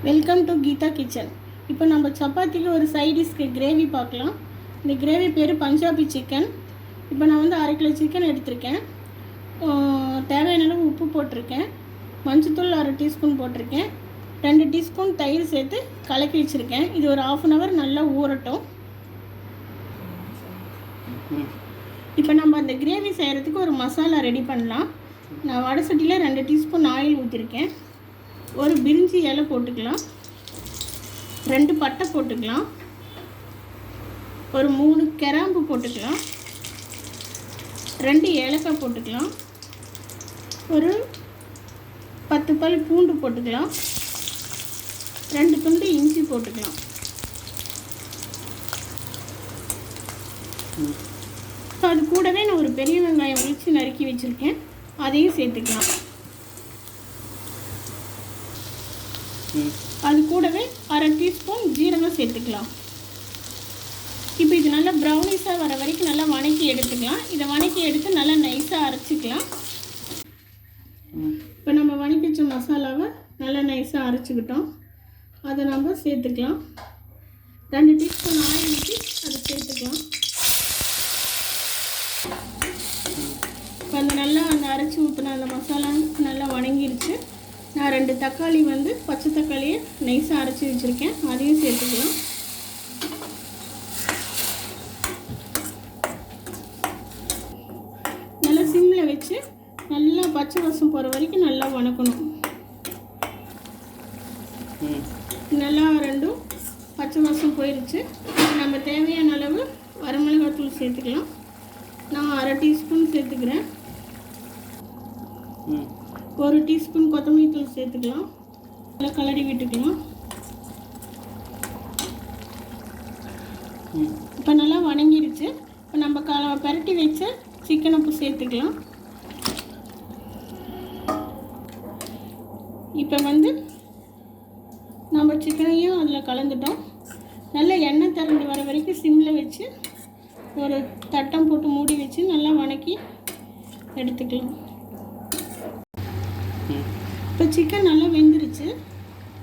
Welcome to Geetha kitchen. இப்போ நம்ம சப்பாத்திக்கு ஒரு சைடிஷ்க்கு கிரேவி பார்க்கலாம். இந்த கிரேவி பேர் பஞ்சாபி சிக்கன். இப்போ நான் வந்து 1/2 கிலோ சிக்கன் எடுத்திருக்கேன். தேவையான அளவு உப்பு போட்டிருக்கேன். மஞ்சத்தூள் 1/2 டீஸ்பூன் போட்டிருக்கேன். 2 டீஸ்பூன் தயிர் சேர்த்து கலக்கி வச்சுருக்கேன். இது ஒரு 1/2 அன் ஹவர் நல்லா ஊறட்டும். இப்போ நம்ம அந்த கிரேவி செய்கிறதுக்கு ஒரு மசாலா ரெடி பண்ணலாம். நான் வடை சட்டியில் 2 டீஸ்பூன் ஆயில் ஊற்றிருக்கேன். ஒரு பிரிஞ்சி இலை போட்டுக்கலாம், 2 பட்டை போட்டுக்கலாம், ஒரு 3 கிராம்பு போட்டுக்கலாம், 2 ஏலக்காய் போட்டுக்கலாம், ஒரு 10 பல் பூண்டு போட்டுக்கலாம், 2 துண்டு இஞ்சி போட்டுக்கலாம். அது கூடவே நான் ஒரு பெரிய வெங்காயம் உரித்து நறுக்கி வச்சுருக்கேன், அதையும் சேர்த்துக்கலாம். அது கூடவே 1/2 டீஸ்பூன் ஜீரகம் சேர்த்துக்கலாம். இப்போ இது நல்லா ப்ரௌனிஷாக வர வரைக்கும் நல்லா வணக்கி எடுத்துக்கலாம். இதை வணக்கி எடுத்து நல்லா நைஸாக அரைச்சிக்கலாம். இப்போ நம்ம வணக்கி வச்ச மசாலாவை நல்லா நைஸாக அரைச்சிக்கிட்டோம். அதை நம்ம சேர்த்துக்கலாம். 2 டீஸ்பூன் ஆயில் ஊற்றி அதை சேர்த்துக்கலாம். இப்போ அந்த அரைச்சி ஊற்றின அந்த மசாலா நல்லா வணங்கிருச்சு. நான் 2 தக்காளி வந்து பச்சை தக்காளியை நைஸாக அரைச்சி வச்சுருக்கேன், அதையும் சேர்த்துக்கலாம். நல்லா சிம்மில் வச்சு நல்லா பச்சை வாசம் போகிற வரைக்கும் நல்லா வணக்கணும். நல்லா 2ம் பச்சை வாசம் போயிடுச்சு. நம்ம தேவையான அளவு வரமிளகாத்தூள் சேர்த்துக்கலாம். நான் 1/2 டீஸ்பூன் சேர்த்துக்கிறேன். 1 டீஸ்பூன் கொத்தமல்லி தூள் சேர்த்துக்கலாம். நல்லா கலரி விட்டுக்கலாம். இப்போ நல்லா வணங்கிடுச்சு. இப்போ நம்ம பரட்டி வச்ச சிக்கனை சேர்த்துக்கலாம். இப்போ வந்து நம்ம சிக்கனையும் அதில் கலந்துட்டோம். நல்லா எண்ணெய் திரண்டு வர வரைக்கும் சிம்மில் வச்சு ஒரு தட்டம் போட்டு மூடி வச்சு நல்லா வணக்கி எடுத்துக்கலாம். இப்போ சிக்கன் நல்லா வெந்துருச்சு.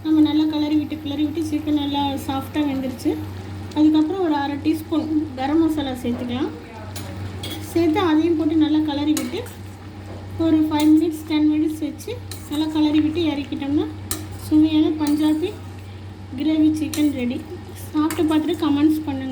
நம்ம நல்லா கிளறி விட்டு சிக்கன் நல்லா சாஃப்டாக வெந்துருச்சு. அதுக்கப்புறம் ஒரு 1/2 டீஸ்பூன் கரம் மசாலா சேர்த்துக்கலாம். சேர்த்து அதையும் போட்டு நல்லா கிளறி விட்டு ஒரு 5 மினிட்ஸ் 10 மினிட்ஸ் வச்சு நல்லா கிளறி விட்டு இறக்கிட்டோம்னா சுவையான பஞ்சாபி கிரேவி சிக்கன் ரெடி. சாப்பிட்டு பார்த்துட்டு கமெண்ட்ஸ் பண்ணுங்கள்.